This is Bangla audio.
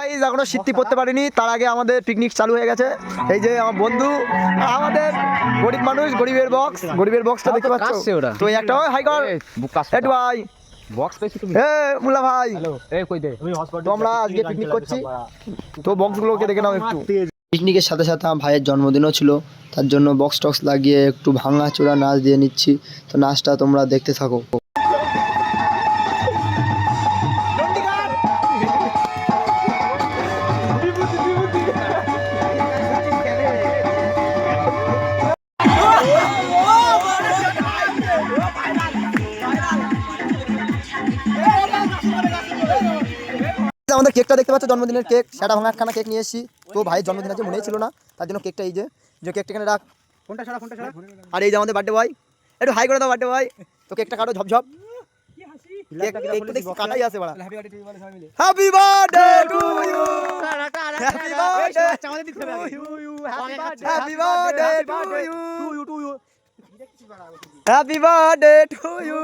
গাইস এখনো শীতটি পড়তে পারিনি, তার আগে আমাদের পিকনিক চালু হয়ে গেছে। এই যে আমার বন্ধু, আমাদের গরিব মানুষ, গরিবের বক্সটা দেখতে পাচ্ছ তো? একটা হাই কর একটু ভাই, বক্স পেয়েছি তুমি? মুল্লা ভাই, এই কই দে তো আমরা আজকে পিকনিক করছি, তো বক্সগুলোকে দেখে নাও একটু। পিকনিকের সাথে সাথে আমার ভাইয়ের জন্মদিনও ছিল, তার জন্য বক্স টক্স লাগিয়ে একটু ভাঙাচোরা নাচ দিয়ে নিচ্ছি। তো নাচটা তোমরা দেখতে থাকো। আমাদের কেকটা দেখতে পাচ্ছ, জন্মদিনের কেক, সেটা ভাঙা একখানা কেক নিয়ে এসেছি। তো ভাইয়ের জন্মদিন আছে, মনেই ছিল না, তার জন্য কেকটা এই যে কেকটা এখানে রাখ। আর এই যে আমাদের বার্থডে বয়, একটু হাই করে দাও বার্থডে বয়। তো কেকটা কাটো ঝপঝপ, কেকটা দেখছি কাটাই আছে বাড়া। Happy birthday to you, happy birthday to you, happy birthday to you, happy birthday to you.